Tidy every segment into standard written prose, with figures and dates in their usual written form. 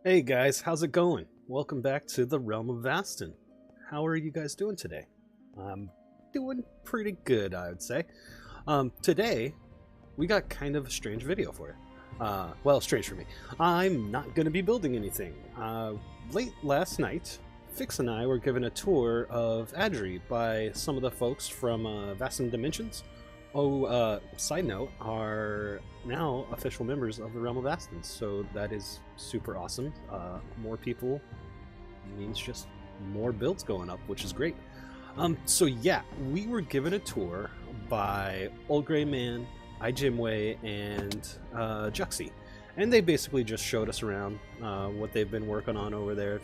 Hey guys, how's it going? Welcome back to the Realm of Vasten. How are you guys doing today? I'm doing pretty good, I would say. Today, we got kind of a strange video for you. Well, strange for me. I'm not going to be building anything. Late last night, Fix and I were given a tour of Ajury by some of the folks from Vasten Dimensions. Side note, are now official members of the Realm of Vasten, so that is super awesome. More people means just more builds going up, which is great. So yeah, we were given a tour by Old Gray Man, Ijimwe, and Juxy, and they basically just showed us around what they've been working on over there.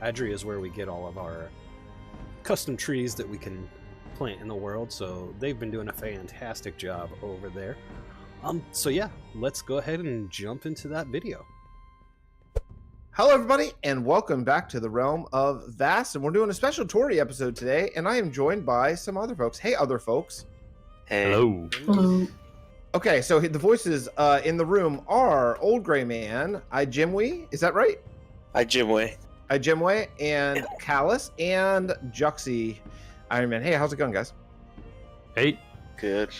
Ajury is where we get all of our custom trees that we can plant in the world, so they've been doing a fantastic job over there. So yeah, let's go ahead and jump into that video. Hello everybody, and welcome back to the Realm of Vasten. We're doing a special Tory episode today, and I am joined by some other folks. Hey, other folks. Hey. Hello. Hello. Okay, so the voices in the room are Old Gray Man, Ijimwe, is that right? Ijimwe, and Caluss, and Juxy. Iron Man. Hey, how's it going, guys? Hey. good.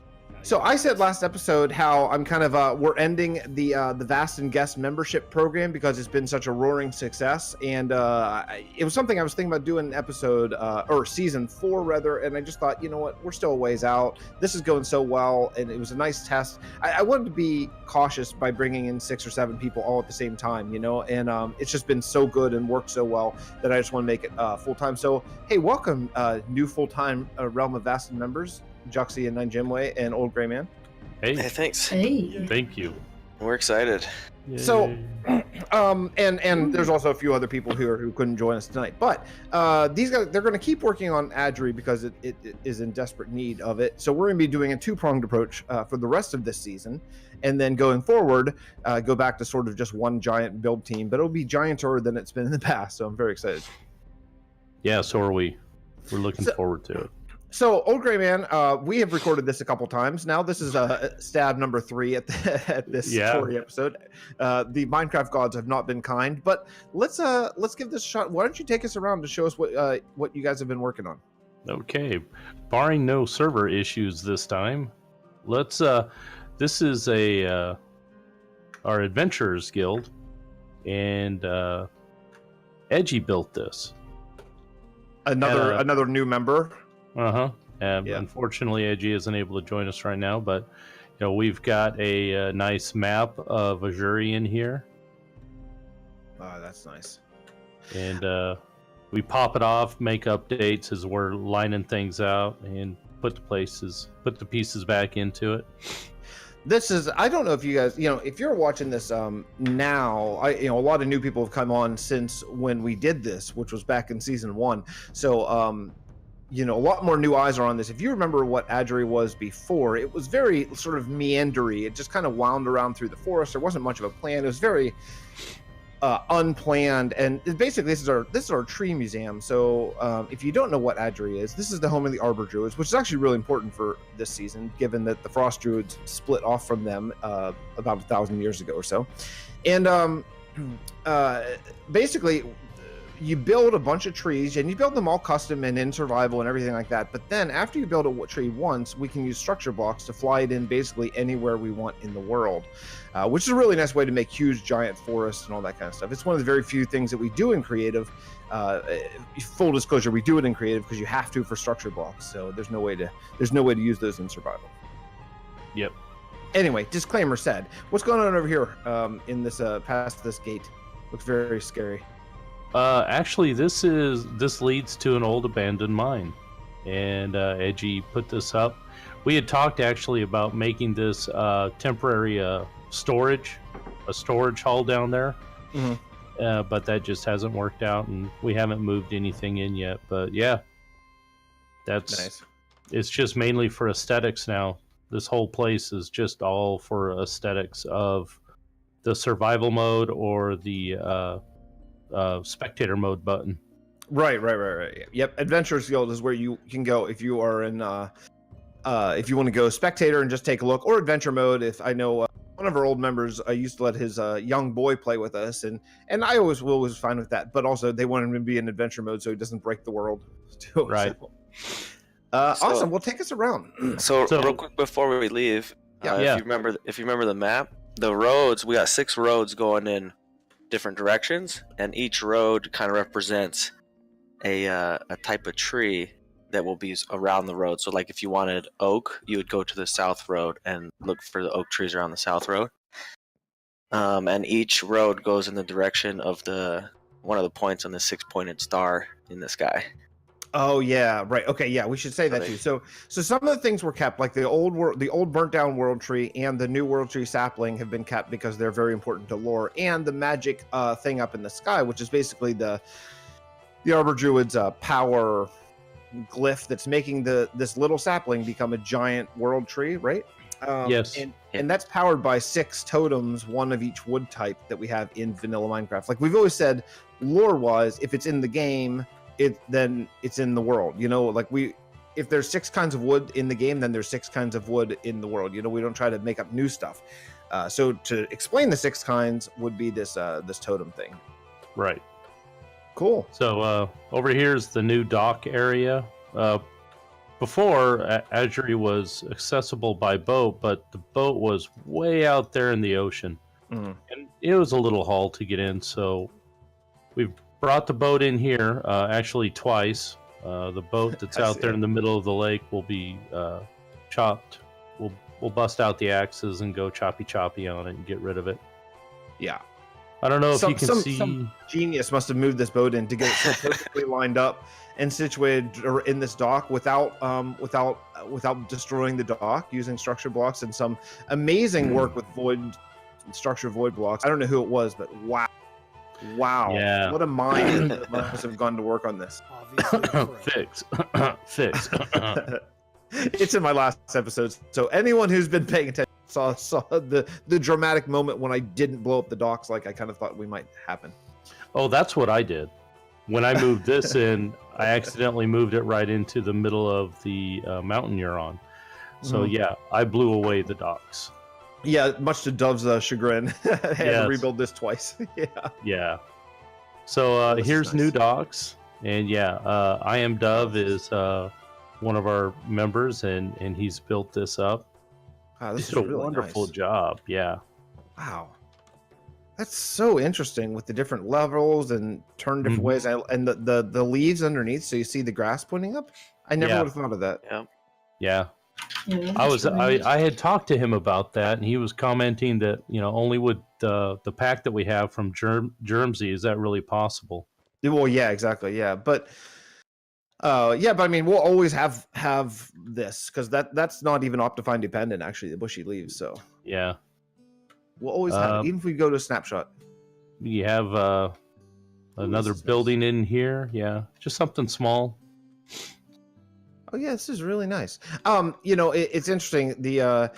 So I said last episode how I'm kind of we're ending the Vasten guest membership program because it's been such a roaring success, and it was something I was thinking about doing episode or season 4 rather, and I just thought, you know what, we're still a ways out. This is going so well, and it was a nice test. I wanted to be cautious by bringing in 6 or 7 people all at the same time, you know, and it's just been so good and worked so well that I just want to make it full time. So hey, welcome new full time Realm of Vasten members. Juxy and Ijimwe and Old Gray Man. Hey, Hey. thanks. Hey. Thank you. We're excited. So, and there's also a few other people here who couldn't join us tonight. But these guys, they're going to keep working on Ajury because it is in desperate need of it. So we're going to be doing a 2-pronged approach for the rest of this season, and then going forward, go back to sort of just one giant build team. But it'll be gianter than it's been in the past. So I'm very excited. Yeah, so are we. We're looking forward to it. So, Old Gray Man, we have recorded this a couple times now. This is stab number 3 at this story episode. The Minecraft gods have not been kind, but let's give this a shot. Why don't you take us around to show us what you guys have been working on? Okay. Barring no server issues this time, let's this is our Adventurers Guild, and Edgy built this. Another new member. Yeah. Yeah. Unfortunately, Edgy isn't able to join us right now, but you know, we've got a nice map of Ajury in here, Oh, that's nice. and we pop it off, make updates as we're lining things out, and put the pieces back into it. This is, I don't know if you guys, you know, if you're watching this now, a lot of new people have come on since when we did this, which was back in season 1. So, a lot more new eyes are on this. If you remember what Ajury was before, it was very sort of meandery. It just kind of wound around through the forest. There wasn't much of a plan. It was very unplanned. And basically, this is our tree museum. So if you don't know what Ajury is, this is the home of the Arbor Druids, which is actually really important for this season, given that the Frost Druids split off from them about 1,000 years ago or so. And basically, you build a bunch of trees, and you build them all custom and in survival and everything like that. But then after you build a tree once, we can use structure blocks to fly it in basically anywhere we want in the world, which is a really nice way to make huge giant forests and all that kind of stuff. It's one of the very few things that we do in creative. Full disclosure, we do it in creative because you have to for structure blocks. So there's no way to use those in survival. Yep. Anyway, disclaimer said. What's going on over here in this past this gate? Looks very scary. Actually, this leads to an old abandoned mine, and Edgy put this up. We had talked actually about making this temporary storage hall down there, but that just hasn't worked out, and we haven't moved anything in yet. But yeah, that's Nice. It's just mainly for aesthetics now. This whole place is just all for aesthetics of the survival mode or the spectator mode button. Right. Yep. Adventurers Guild is where you can go if you are in if you want to go spectator and just take a look, or adventure mode. If I know one one of our old members used to let his young boy play with us, and I was fine with that. But also, they want him to be in adventure mode so he doesn't break the world. Too. Right. Awesome. Well, take us around. So real quick before we leave, if you remember the map, the roads, we got 6 roads going in different directions, and each road kind of represents a type of tree that will be around the road. So like if you wanted oak, you would go to the south road and look for the oak trees around the south road. And each road goes in the direction of one of the points on the 6-pointed star in the sky. Oh yeah, right. Okay, yeah, we should say that too. So some of the things were kept, like the old burnt down world tree and the new world tree sapling have been kept because they're very important to lore, and the magic thing up in the sky, which is basically the Arbor Druid's power glyph that's making this little sapling become a giant world tree, right? Yes. And that's powered by 6 totems, one of each wood type that we have in vanilla Minecraft. Like we've always said, lore-wise, if it's in the game, then it's in the world. You know, like if there's 6 kinds of wood in the game, then there's 6 kinds of wood in the world. You know, we don't try to make up new stuff. So to explain the 6 kinds would be this totem thing. Right. Cool. So over here is the new dock area. Before, Ajury was accessible by boat, but the boat was way out there in the ocean. Mm-hmm. And it was a little haul to get in, so we've brought the boat in here actually twice. The boat that's out there in the middle of the lake will be chopped. We'll bust out the axes and go choppy on it and get rid of it. Yeah. I don't know if you can see. Some genius must have moved this boat in to get it so perfectly lined up and situated in this dock without destroying the dock, using structure blocks and some amazing work with structure void blocks. I don't know who it was, but wow. Yeah. What a mind that must have gone to work on this. Obviously. Fix. It's in my last episode, so anyone who's been paying attention saw the dramatic moment when I didn't blow up the docks like I kind of thought we might happen. Oh, that's what I did. When I moved this in, I accidentally moved it right into the middle of the mountain you're on. So yeah, I blew away the docks. Yeah, much to Dove's chagrin. I had to rebuild this twice. Yeah. So here's nice. new docks, and I Am Dove is one of our members, and he's built this up. Wow, this He is did a really wonderful nice. job. Yeah. Wow. That's so interesting with the different levels and turn different ways, and the leaves underneath, so you see the grass pointing up. I never would have thought of that. Yeah. I had talked to him about that, and he was commenting that only with the pack that we have from Jermsy is that really possible. Well, yeah, exactly, yeah, but I mean, we'll always have this because that's not even Optifine dependent, actually, the bushy leaves. So yeah, we'll always have it, even if we go to snapshot. We have another building in here. Yeah, just something small. Oh yeah, this is really nice. It's interesting. The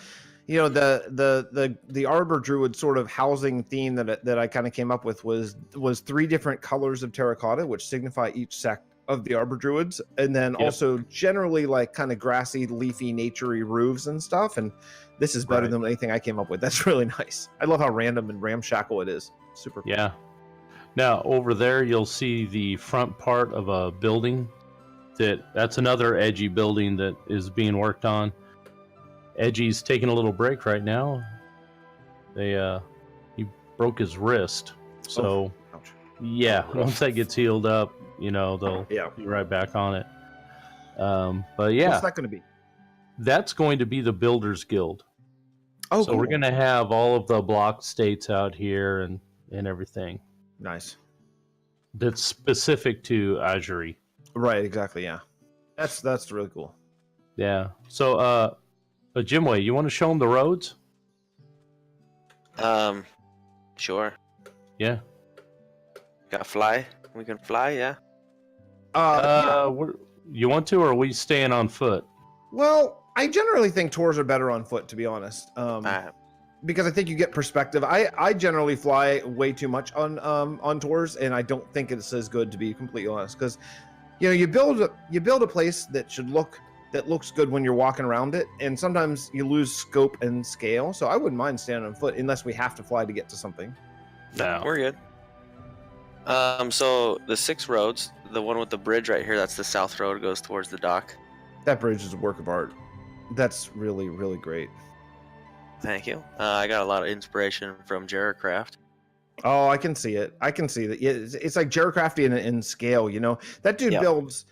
Arbor Druid sort of housing theme that I kind of came up with was 3 different colors of terracotta, which signify each sect of the Arbor Druids, and then also generally like kind of grassy, leafy, naturey roofs and stuff. And this is better than anything I came up with. That's really nice. I love how random and ramshackle it is. Super cool. Yeah. Now over there, you'll see the front part of a building. That's another Edgy building that is being worked on. Edgy's taking a little break right now. He broke his wrist, so once that gets healed up, they'll be right back on it. But yeah, what's that going to be? That's going to be the Builders Guild. Oh, so we're going to have all of the block states out here and everything. Nice. That's specific to Ajury. Right, exactly, yeah. That's really cool. Yeah. So, Jimway, you want to show them the roads? Sure. Yeah. Got fly? We can fly, yeah. You want to, or are we staying on foot? Well, I generally think tours are better on foot, to be honest. Because I think you get perspective. I generally fly way too much on tours, and I don't think it's as good, to be completely honest. Because you build a place that should look that looks good when you're walking around it, and sometimes you lose scope and scale. So I wouldn't mind standing on foot unless we have to fly to get to something. No, we're good. So the 6 roads, the one with the bridge right here, that's the south road, goes towards the dock. That bridge is a work of art. That's really, really great. Thank you. I got a lot of inspiration from JerCraft. Oh, I can see it. I can see that. It's like JerCraft in scale, you know? That dude builds...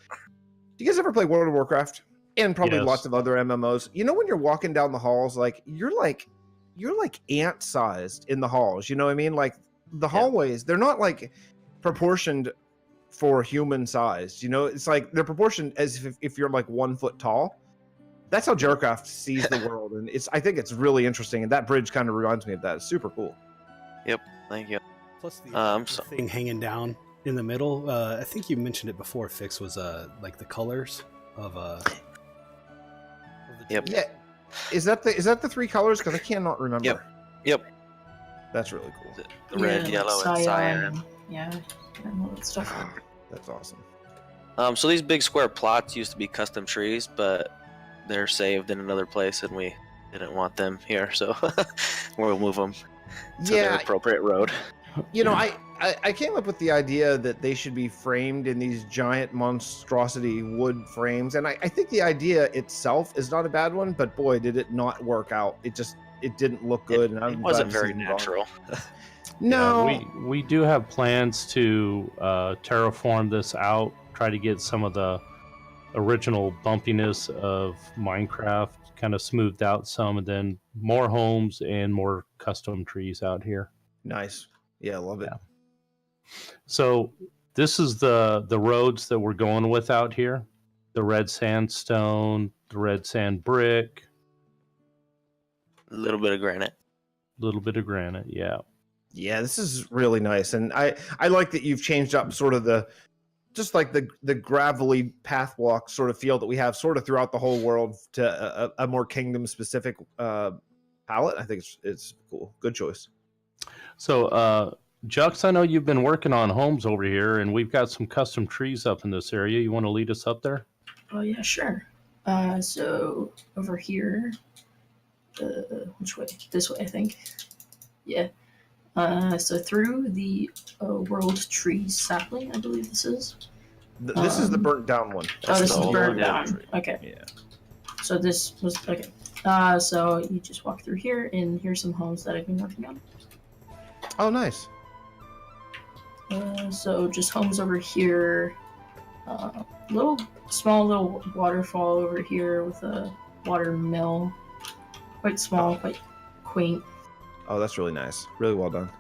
Do you guys ever play World of Warcraft? And probably lots of other MMOs. You know when you're walking down the halls, like you're like ant-sized in the halls, you know what I mean? Like the hallways, they're not like proportioned for human size, you know? It's like they're proportioned as if you're like 1 foot tall. That's how JerCraft sees the world, and I think it's really interesting, and that bridge kind of reminds me of that. It's super cool. Yep, thank you. Plus the thing hanging down in the middle, I think you mentioned it before, Fix, was like the colors of the Yep. Yeah. Is that the 3 colors? Because I cannot remember. Yep. That's really cool. The red, yellow, and cyan. Yeah, and all that stuff. That's awesome. So these big square plots used to be custom trees, but they're saved in another place, and we didn't want them here, so we'll move them to their appropriate road. You know, I came up with the idea that they should be framed in these giant monstrosity wood frames, and I think the idea itself is not a bad one, but boy, did it not work out. It didn't look good, and it wasn't very natural. No, yeah, we do have plans to terraform this out, try to get some of the original bumpiness of Minecraft kind of smoothed out some, and then more homes and more custom trees out here. Nice. Yeah, I love it. Yeah. So this is the roads that we're going with out here. The red sandstone, the red sand brick. A little bit of granite. Yeah. Yeah, this is really nice. And I like that you've changed up sort of the gravelly path walk sort of feel that we have sort of throughout the whole world to a more kingdom specific palette. I think it's cool. Good choice. So, Jux, I know you've been working on homes over here, and we've got some custom trees up in this area. You want to lead us up there? Oh, yeah, sure. So over here, which way? This way, I think. Yeah. So through the World Tree Sapling, I believe this is. This is the burnt down one. This is burnt down. Tree. Okay. Yeah. So this was, okay. So you just walk through here, and here's some homes that I've been working on. Oh, nice. So just homes over here. Small little waterfall over here with a water mill. Quite small, quite quaint. Oh, that's really nice. Really well done.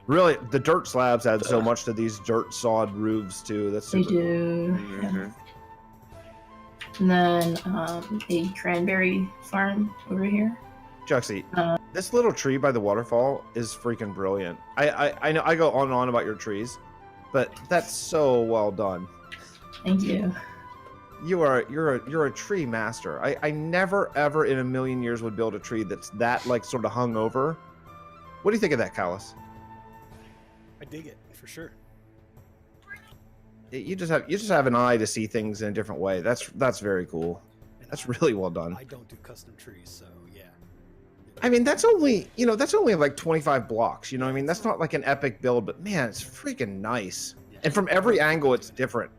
Really, the dirt slabs add so much to these dirt sawed roofs too. That's super They do. Cool. Yeah. And then a cranberry farm over here. Juxie, this little tree by the waterfall is freaking brilliant. I know I go on and on about your trees, but that's so well done. Thank you. You're a tree master. I never ever in a million years would build a tree that's that like sort of hung over. What do you think of that, Caluss? I dig it for sure. You just have an eye to see things in a different way. That's very cool. That's really well done. I don't do custom trees, so yeah. I mean, that's only like 25 blocks. You know what I mean? That's not like an epic build, but man, it's freaking nice. Yeah. And from every angle, it's different.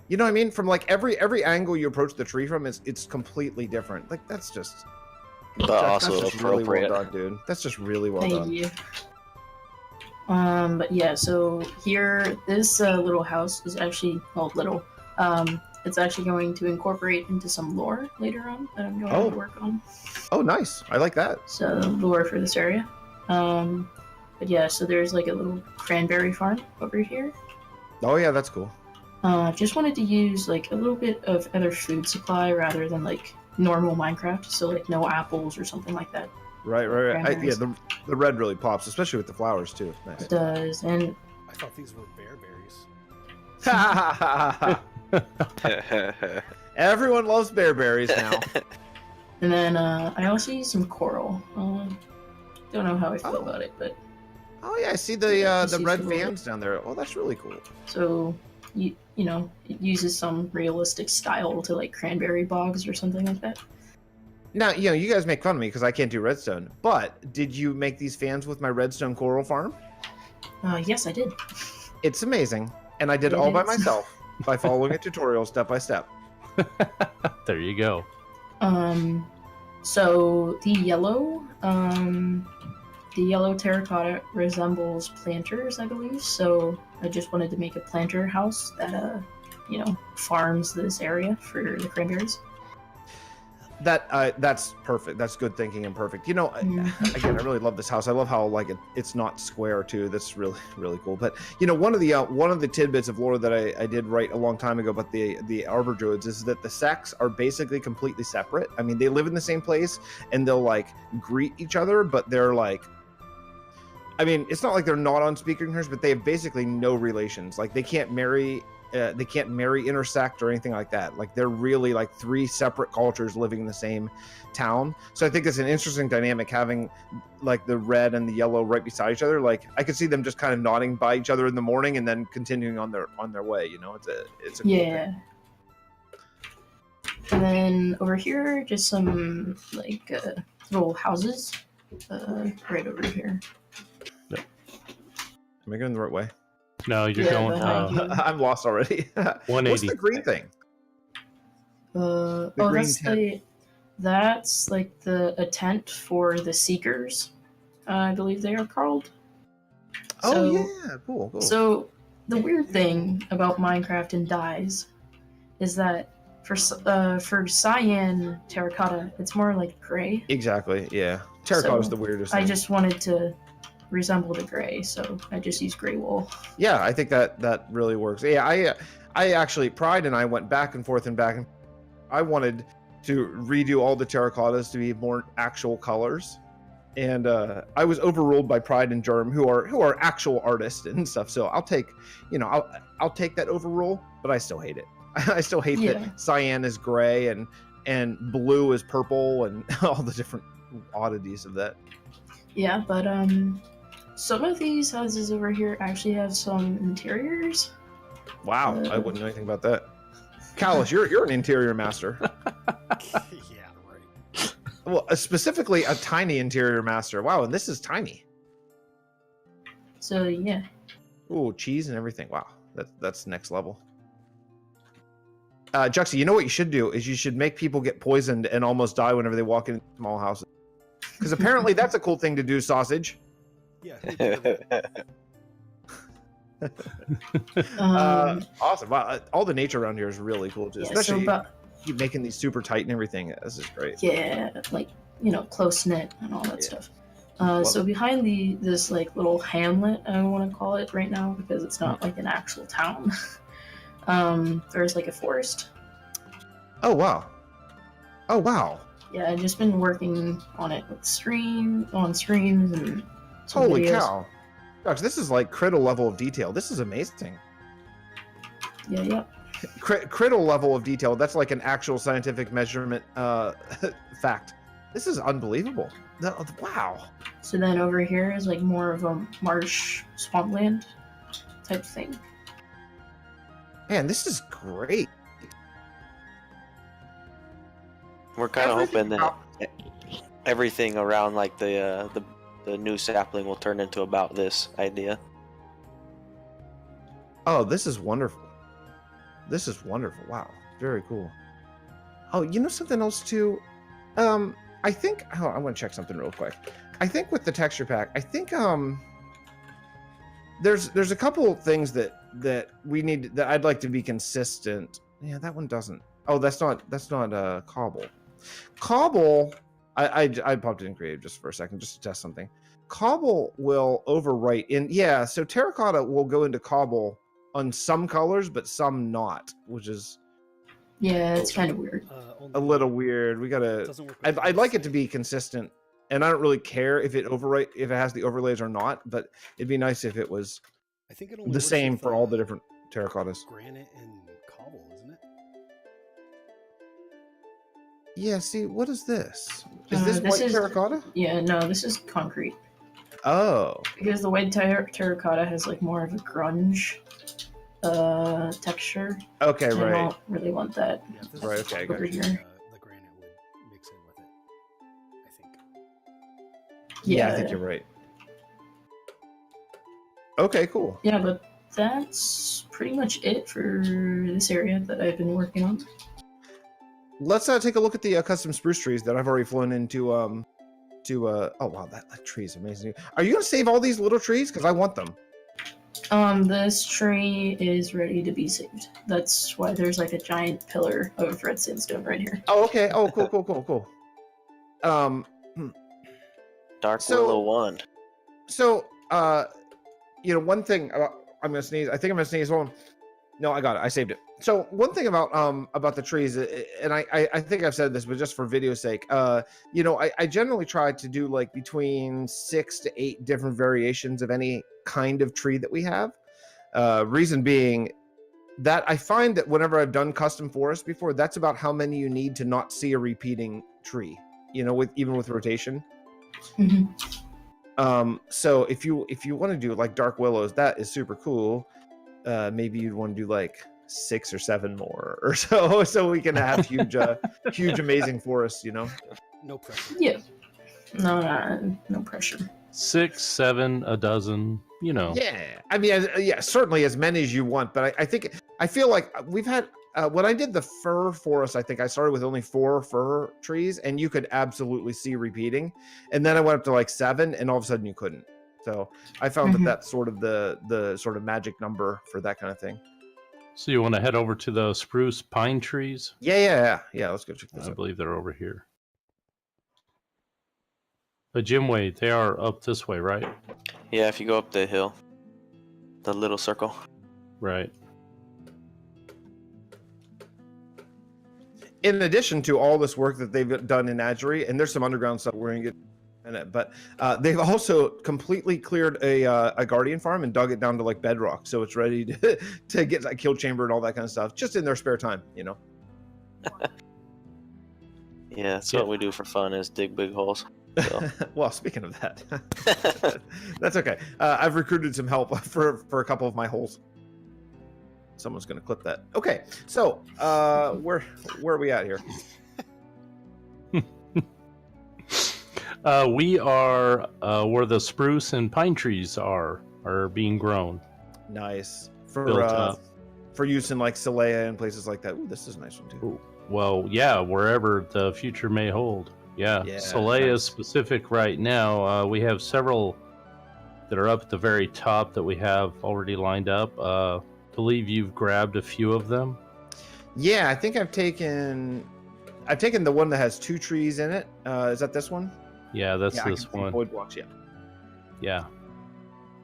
You know what I mean? From like every angle you approach the tree from, it's completely different. Like that's just really well done, dude. That's just really well done. Thank you. But yeah, so here, this little house is actually, well, little. It's actually going to incorporate into some lore later on that I'm going to work on. Oh, nice. I like that. So lore for this area. But yeah, so there's like a little cranberry farm over here. Oh yeah, that's cool. Just wanted to use like a little bit of other food supply rather than like normal Minecraft. So like no apples or something like that. Right. Yeah, the red really pops, especially with the flowers too. Nice. It does, and I thought these were bear berries. Everyone loves bear berries now. And then I also use some coral. Don't know how I feel about it, but oh yeah, I see the red fans down there. Oh, that's really cool. So you know, it uses some realistic style to like cranberry bogs or something like that. Now, you know, you guys make fun of me because I can't do redstone, but did you make these fans with my redstone coral farm? Yes, I did. It's amazing, and I did it all by myself by following a tutorial step by step. There you go. So the yellow terracotta resembles planters, I believe. So I just wanted to make a planter house that you know, farms this area for the cranberries. That's perfect. That's good thinking and perfect. You know, again, I really love this house. I love how like it's not square too. That's really really cool. But you know, one of the tidbits of lore that I did write a long time ago about the Arbor Druids is that the sects are basically completely separate. I mean, they live in the same place and they'll like greet each other, but they're like, I mean, it's not like they're not on speaking terms, but they have basically no relations. Like they can't marry, intersect, or anything like that. Like they're really like three separate cultures living in the same town. So I think it's an interesting dynamic having like the red and the yellow right beside each other. Like I could see them just kind of nodding by each other in the morning and then continuing on their way. You know, it's a cool thing. And then over here, just some like little houses, right over here. Am I going the right way? No, you're going. I'm lost already. 180. What's the green thing? That's like a tent for the Seekers, I believe they are called. Oh yeah, cool. So the weird thing about Minecraft and dyes is that for cyan terracotta, it's more like gray. Exactly. Yeah, terracotta is the weirdest thing. I just wanted to resemble the gray, so I just used gray wool. Yeah, I think that really works. Yeah, I actually, Pride and I went back and forth. I wanted to redo all the terracottas to be more actual colors, and I was overruled by Pride and Germ, who are actual artists and stuff. So I'll take that overrule, but I still hate it. I still hate that cyan is gray and blue is purple and all the different oddities of that. Yeah, but some of these houses over here actually have some interiors. Wow, I wouldn't know anything about that. Caluss, you're an interior master. Yeah, right. Well, specifically a tiny interior master. Wow, and this is tiny. So yeah. Ooh, cheese and everything. Wow, that's next level. Juxie, you know what you should do is you should make people get poisoned and almost die whenever they walk in small houses. Because apparently that's a cool thing to do, Sausage. Yeah. Awesome. Wow, all the nature around here is really cool too. Especially keep making these super tight and everything. This is great. Yeah, like, you know, close knit and all that stuff. So behind this like little hamlet, I want to call it right now because it's not like an actual town. There's like a forest. Oh wow. Yeah, I've just been working on it with streams and holy videos. cow. Gosh, this is like Kriddle level of detail. This is amazing. Yeah. Kriddle level of detail. That's like an actual scientific measurement fact. This is unbelievable. Wow. So then over here is like more of a marsh swampland type thing. Man, this is great. We're kind of hoping that everything around like the new sapling will turn into about this idea. Oh, this is wonderful. Wow, very cool. Oh, you know something else too? I think I want to check something real quick. I think with the texture pack, I think there's a couple of things that we need that I'd like to be consistent. Yeah, that one doesn't. Oh, that's not cobble. Cobble, I popped it in creative just for a second just to test something. Cobble will overwrite in, so terracotta will go into cobble on some colors, but some not, which is it's kind of weird. A little weird. We gotta. I'd like it to be consistent, and I don't really care if it has the overlays or not. But it'd be nice if it was. I think it only the same for all the different terracottas. Granite and cobble, isn't it? Yeah. See, what is this? Is this white terracotta? Yeah. No, this is concrete. Oh. Because the white terracotta has like more of a grunge texture. Okay, I right. don't really want that. Yeah, this Right, is okay, I probably got you. the granite would mix in with it, I think. Yeah, I think you're right. Okay, cool. Yeah, but that's pretty much it for this area that I've been working on. Let's take a look at the custom spruce trees that I've already flown into. Oh wow, that tree is amazing. Are you gonna save all these little trees? Because I want them. This tree is ready to be saved. That's why there's like a giant pillar of red sandstone right here. Oh, okay. Oh, cool. Dark Willow 1. So, one thing about, I'm gonna sneeze. I think I'm gonna sneeze. One. No, I got it. I saved it. So one thing about the trees, and I think I've said this, but just for video's sake, I generally try to do like between 6 to 8 different variations of any kind of tree that we have. Reason being that I find that whenever I've done custom forests before, that's about how many you need to not see a repeating tree. Even with rotation. Mm-hmm. So if you want to do like dark willows, that is super cool. Maybe you'd want to do like 6 or 7 more or so we can have huge amazing forests. No pressure. Yeah. No pressure. 6, 7, a dozen. Yeah, I mean, certainly as many as you want. But I feel like we've had when I did the fir forest, I think I started with only 4 fir trees, and you could absolutely see repeating. And then I went up to like 7, and all of a sudden you couldn't. So I found that that's sort of the sort of magic number for that kind of thing. So you want to head over to the spruce pine trees? Yeah. Let's go check this out. I believe they're over here. But Jimway, they are up this way, right? Yeah, if you go up the hill, the little circle. Right. In addition to all this work that they've done in Ajury, and there's some underground stuff we're going to get in it, but they've also completely cleared a guardian farm and dug it down to like bedrock, so it's ready to get that kill chamber and all that kind of stuff, just in their spare time, Yeah, that's what we do for fun, is dig big holes. So. Well, speaking of that, that's okay. I've recruited some help for a couple of my holes. Someone's going to clip that. Okay, so where are we at here? We are where the spruce and pine trees are being grown. Nice for use in like Silea and places like that. Ooh, this is a nice one too. Ooh. Well, yeah, wherever the future may hold. Yeah, Silea is specific right now. We have several that are up at the very top that we have already lined up. Believe you've grabbed a few of them. Yeah, I think I've taken the one that has 2 trees in it. Is that this one? Yeah, that's this one. Void blocks, yeah.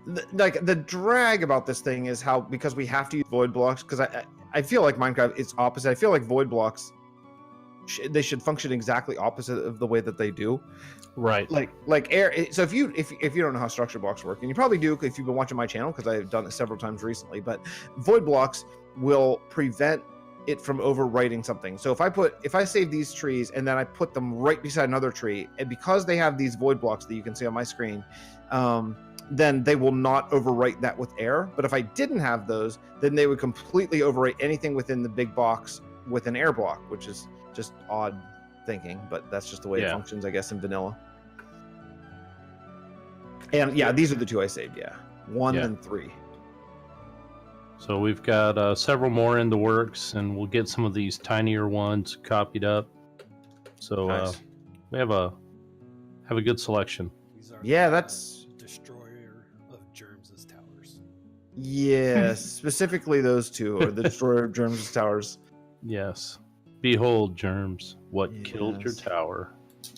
The drag about this thing is how, because we have to use void blocks, because I feel like Minecraft is opposite. I feel like void blocks they should function exactly opposite of the way that they do. Right. Like air. So if you don't know how structure blocks work, and you probably do if you've been watching my channel, because I've done it several times recently, but void blocks will prevent it from overwriting something. So if I save these trees and then I put them right beside another tree, and because they have these void blocks that you can see on my screen, then they will not overwrite that with air. But if I didn't have those, then they would completely overwrite anything within the big box with an air block, which is just odd thinking, but that's just the way it functions, I guess, in vanilla. And yeah, these are the 2 I saved. 1 and 3. So we've got several more in the works, and we'll get some of these tinier ones copied up. So nice. We have a good selection. That's Destroyer of Jermsy towers. Yes, specifically those 2 are the Destroyer of Jermsy towers. Yes. Behold, Germs, what killed your tower?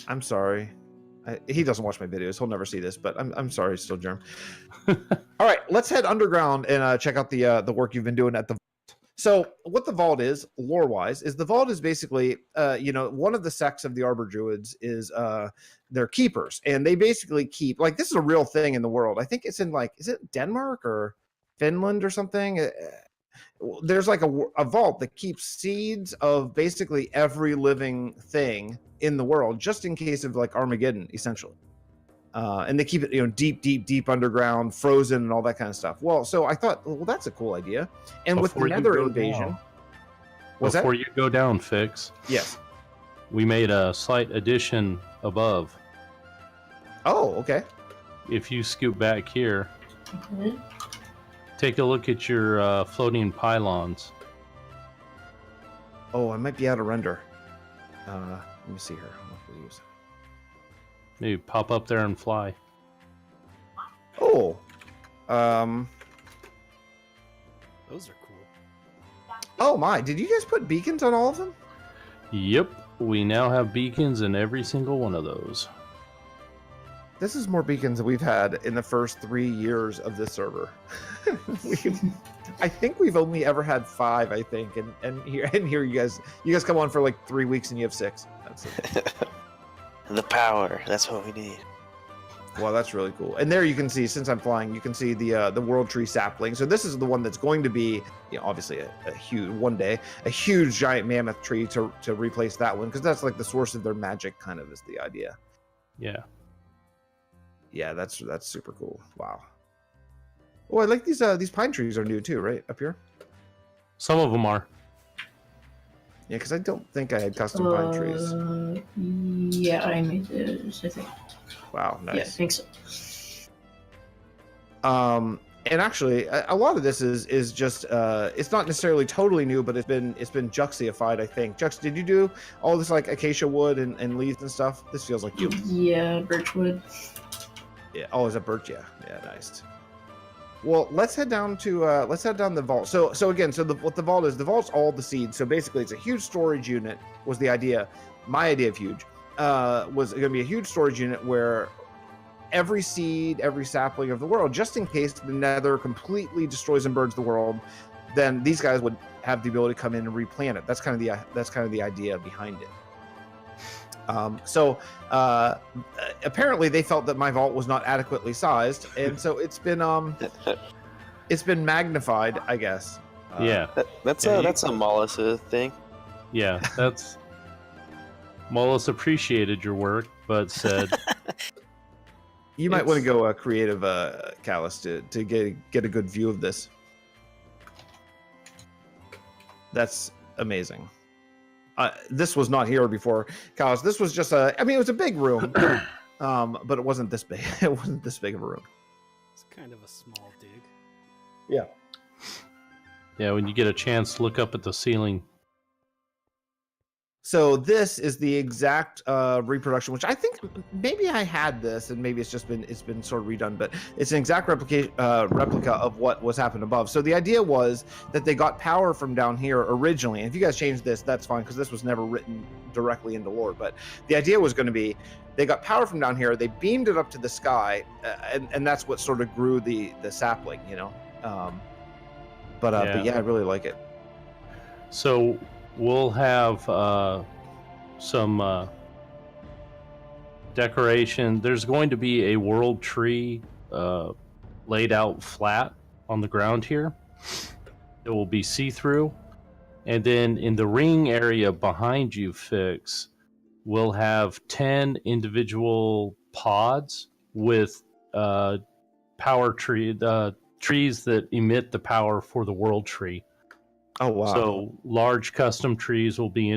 I'm sorry. He doesn't watch my videos. He'll never see this, but I'm sorry, still Germ. All right, let's head underground and check out the work you've been doing at the vault. So what the vault is, lore-wise, is the vault is basically, one of the sects of the Arbor Druids is they're keepers, and they basically keep, like, this is a real thing in the world. I think it's in, like, is it Denmark or Finland or something? There's like a vault that keeps seeds of basically every living thing in the world, just in case of like Armageddon, essentially. And they keep it, deep underground, frozen, and all that kind of stuff. Well, so I thought, well, that's a cool idea. And with the Nether invasion, before you go down, Fix. Yes. We made a slight addition above. Oh, okay. If you scoot back here, Okay. take a look at your floating pylons. Oh, I might be out of render. Let me see here. Maybe pop up there and fly. Oh. Those are cool. Oh my, did you guys put beacons on all of them? Yep, we now have beacons in every single one of those. This is more beacons than we've had in the first 3 years of this server. I think we've only ever had 5, I think, and here you guys come on for like 3 weeks and you have 6. That's it. The power, that's what we need. Well, that's really cool. And there you can see, since I'm flying, you can see the world tree sapling. So this is the one that's going to be, obviously a huge, one day, a huge giant mammoth tree to replace that one, because that's like the source of their magic, kind of is the idea. Yeah. Yeah, that's super cool. Wow. Oh, I like these pine trees are new too, right up here. Some of them are. Yeah, because I don't think I had custom pine trees. Yeah, I made those, I think. Wow, nice. Yeah, I think so. And actually, a lot of this is just it's not necessarily totally new, but it's been juxified, I think. Jux, did you do all this like acacia wood and leaves and stuff? This feels like you. Yeah, birchwood. Yeah. Oh, is that birch? Yeah. Yeah. Nice. Well, let's head down to the vault. So again, what the vault is, the vault's all the seeds. So basically, it's a huge storage unit. Was the idea? My idea of huge was going to be a huge storage unit where every seed, every sapling of the world, just in case the Nether completely destroys and burns the world, then these guys would have the ability to come in and replant it. That's kind of the idea behind it. Apparently they felt that my vault was not adequately sized, and so it's been magnified, I guess. Yeah, that's a Mollis thing. Yeah, that's Mollis appreciated your work, but said you might want to go creative, Caluss, to get a good view of this. That's amazing. This was not here before, Caluss. This was just it was a big room, but it wasn't this big. It wasn't this big of a room. It's kind of a small dig. Yeah. Yeah, when you get a chance, look up at the ceiling. So this is the exact reproduction, which I think maybe I had this, and maybe it's been sort of redone, but it's an exact replica of what was happened above. So the idea was that they got power from down here originally. And if you guys change this, that's fine, because this was never written directly into lore. But the idea was going to be they got power from down here, they beamed it up to the sky, and that's what sort of grew the sapling, But yeah, I really like it. So we'll have some decoration. There's going to be a world tree laid out flat on the ground here. It will be see-through. And then in the ring area behind you, Fix, we'll have 10 individual pods with power trees that emit the power for the world tree. Oh wow! So large custom trees will be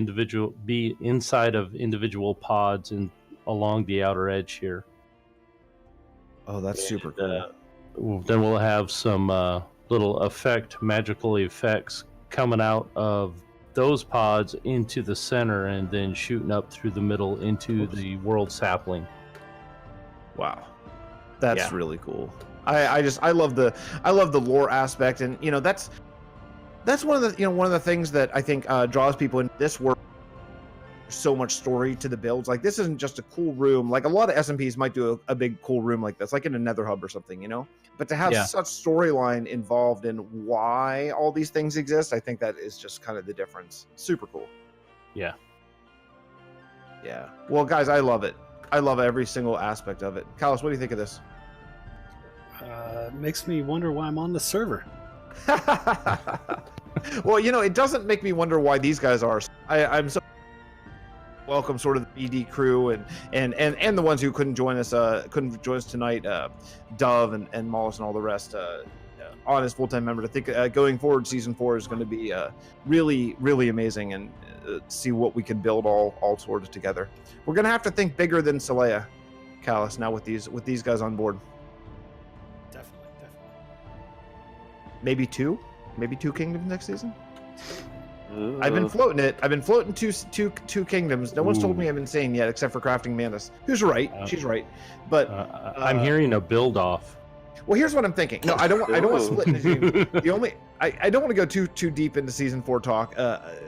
inside of individual pods and along the outer edge here. Oh, that's super cool. Then we'll have some little magical effects coming out of those pods into the center and then shooting up through the middle into the world sapling. Wow, that's really cool. I love the lore aspect, and that's one of the things that I think draws people in this world. So much story to the builds. Like, this isn't just a cool room. Like, a lot of SMPs might do a big cool room like this, like in a Nether hub or something, But to have such storyline involved in why all these things exist, I think that is just kind of the difference. Super cool. Yeah. Yeah. Well, guys, I love it. I love every single aspect of it. Caluss, what do you think of this? It makes me wonder why I'm on the server. Well, it doesn't make me wonder why these guys are. I'm so welcome sort of the BD crew and the ones who couldn't join us tonight, Dove and Mollis and all the rest. On as full-time members. I think going forward, season 4 is going to be really, really amazing, and see what we can build all sort of together. We're going to have to think bigger than Celea, Caluss, now with these guys on board. Definitely. Maybe two kingdoms next season. Ooh. I've been floating two kingdoms. No one's told me I'm insane yet, except for CraftingMantis, who's right. She's right, but I'm hearing a build off. Well, here's what I'm thinking. No, I don't want to split into I don't want to go too deep into season 4 talk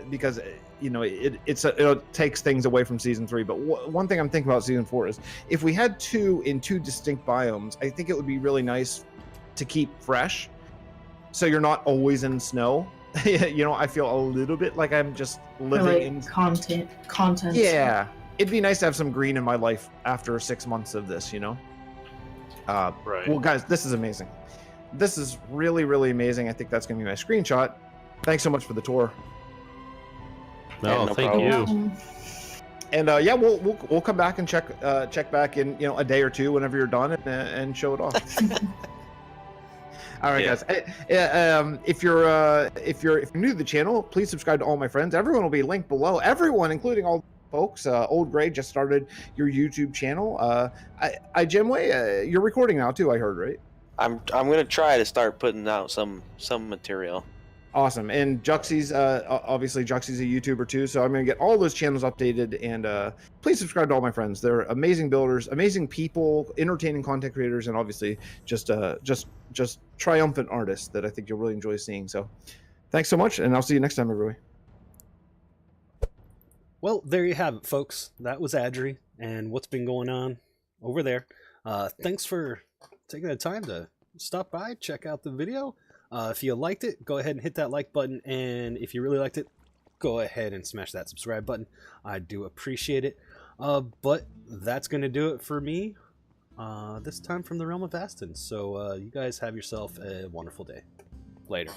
because it takes things away from season 3. But one thing I'm thinking about season 4 is if we had 2 in 2 distinct biomes, I think it would be really nice to keep fresh, so you're not always in snow. I feel a little bit like I'm just living in content. Yeah, it'd be nice to have some green in my life after 6 months of this. Right. Well, guys, this is amazing. This is really, really amazing. I think that's going to be my screenshot. Thanks so much for the tour. No, thank you. And we'll come back and check back in a day or 2 whenever you're done and show it off. All right, guys. If you're new to the channel, please subscribe to all my friends. Everyone will be linked below. Everyone, including all folks. Old Gray just started your YouTube channel. Jimway, you're recording now too, I heard, right? I'm gonna try to start putting out some material. Awesome. And Juxie's obviously Juxie's a YouTuber too, so I'm gonna get all those channels updated. And please subscribe to all my friends. They're amazing builders, amazing people, entertaining content creators, and obviously just triumphant artists that I think you'll really enjoy seeing. So thanks so much, and I'll see you next time, everybody. Well, there you have it, folks. That was Ajury and what's been going on over there. Thanks for taking the time to stop by, check out the video. If you liked it, go ahead and hit that like button. And if you really liked it, go ahead and smash that subscribe button. I do appreciate it. But that's going to do it for me this time from the Realm of Vasten. So you guys have yourself a wonderful day. Later.